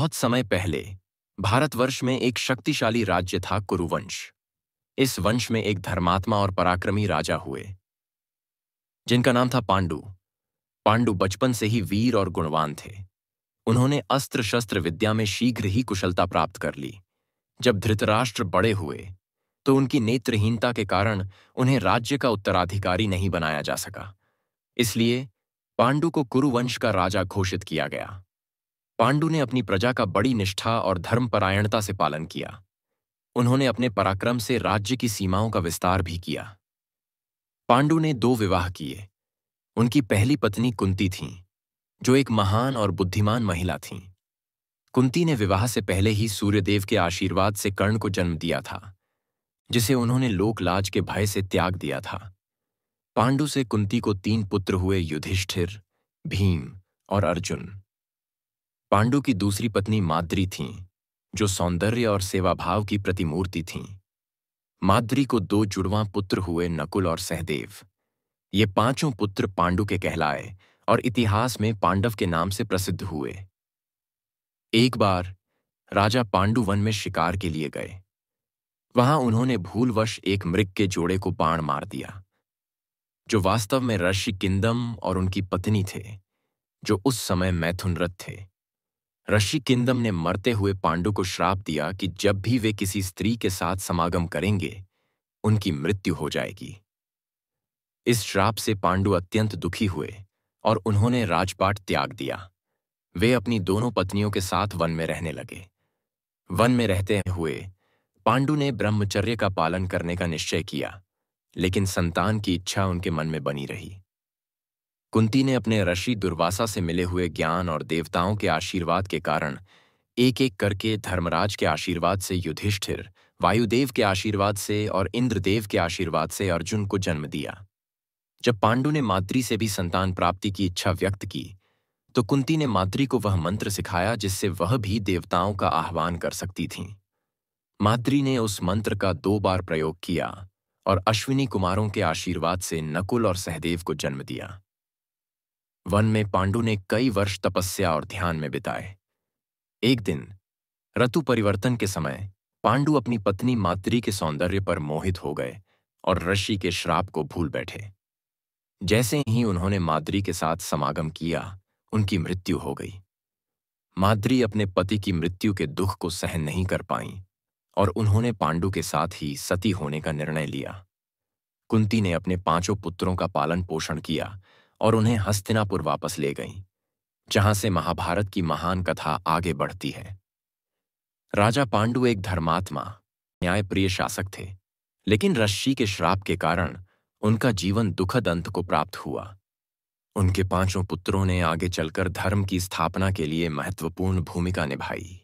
बहुत समय पहले भारतवर्ष में एक शक्तिशाली राज्य था कुरुवंश। इस वंश में एक धर्मात्मा और पराक्रमी राजा हुए जिनका नाम था पांडु। पांडु बचपन से ही वीर और गुणवान थे। उन्होंने अस्त्र शस्त्र विद्या में शीघ्र ही कुशलता प्राप्त कर ली। जब धृतराष्ट्र बड़े हुए तो उनकी नेत्रहीनता के कारण उन्हें राज्य का उत्तराधिकारी नहीं बनाया जा सका। इसलिए पांडु को कुरुवंश का राजा घोषित किया गया। पांडु ने अपनी प्रजा का बड़ी निष्ठा और धर्मपरायणता से पालन किया। उन्होंने अपने पराक्रम से राज्य की सीमाओं का विस्तार भी किया। पांडु ने 2 विवाह किए। उनकी पहली पत्नी कुंती थीं, जो एक महान और बुद्धिमान महिला थीं। कुंती ने विवाह से पहले ही सूर्यदेव के आशीर्वाद से कर्ण को जन्म दिया था, जिसे उन्होंने लोकलाज के भय से त्याग दिया था। पांडु से कुंती को 3 पुत्र हुए, युधिष्ठिर, भीम और अर्जुन। पांडु की दूसरी पत्नी माद्री थीं, जो सौंदर्य और सेवाभाव की प्रतिमूर्ति थीं। माद्री को 2 जुड़वां पुत्र हुए, नकुल और सहदेव। ये 5 पुत्र पांडु के कहलाए और इतिहास में पांडव के नाम से प्रसिद्ध हुए। एक बार राजा पांडु वन में शिकार के लिए गए। वहां उन्होंने भूलवश एक मृग के जोड़े को बाण मार दिया, जो वास्तव में ऋषिकिंदम और उनकी पत्नी थे, जो उस समय मैथुनरत थे। ऋषिकिंदम ने मरते हुए पांडु को श्राप दिया कि जब भी वे किसी स्त्री के साथ समागम करेंगे, उनकी मृत्यु हो जाएगी। इस श्राप से पांडु अत्यंत दुखी हुए और उन्होंने राजपाट त्याग दिया। वे अपनी दोनों पत्नियों के साथ वन में रहने लगे। वन में रहते हुए पांडु ने ब्रह्मचर्य का पालन करने का निश्चय किया, लेकिन संतान की इच्छा उनके मन में बनी रही। कुंती ने अपने ऋषि दुर्वासा से मिले हुए ज्ञान और देवताओं के आशीर्वाद के कारण एक एक करके धर्मराज के आशीर्वाद से युधिष्ठिर, वायुदेव के आशीर्वाद से और इंद्रदेव के आशीर्वाद से अर्जुन को जन्म दिया। जब पांडु ने माद्री से भी संतान प्राप्ति की इच्छा व्यक्त की, तो कुंती ने माद्री को वह मंत्र सिखाया जिससे वह भी देवताओं का आह्वान कर सकती थीं। माद्री ने उस मंत्र का 2 बार प्रयोग किया और अश्विनी कुमारों के आशीर्वाद से नकुल और सहदेव को जन्म दिया। वन में पांडु ने कई वर्ष तपस्या और ध्यान में बिताए। एक दिन ऋतु परिवर्तन के समय पांडु अपनी पत्नी माद्री के सौंदर्य पर मोहित हो गए और ऋषि के श्राप को भूल बैठे। जैसे ही उन्होंने माद्री के साथ समागम किया, उनकी मृत्यु हो गई। माद्री अपने पति की मृत्यु के दुख को सहन नहीं कर पाईं और उन्होंने पांडु के साथ ही सती होने का निर्णय लिया। कुंती ने अपने 5 पुत्रों का पालन पोषण किया और उन्हें हस्तिनापुर वापस ले गईं, जहां से महाभारत की महान कथा आगे बढ़ती है। राजा पांडु एक धर्मात्मा, न्यायप्रिय शासक थे, लेकिन ऋषि के श्राप के कारण उनका जीवन दुखद अंत को प्राप्त हुआ। उनके 5 पुत्रों ने आगे चलकर धर्म की स्थापना के लिए महत्वपूर्ण भूमिका निभाई।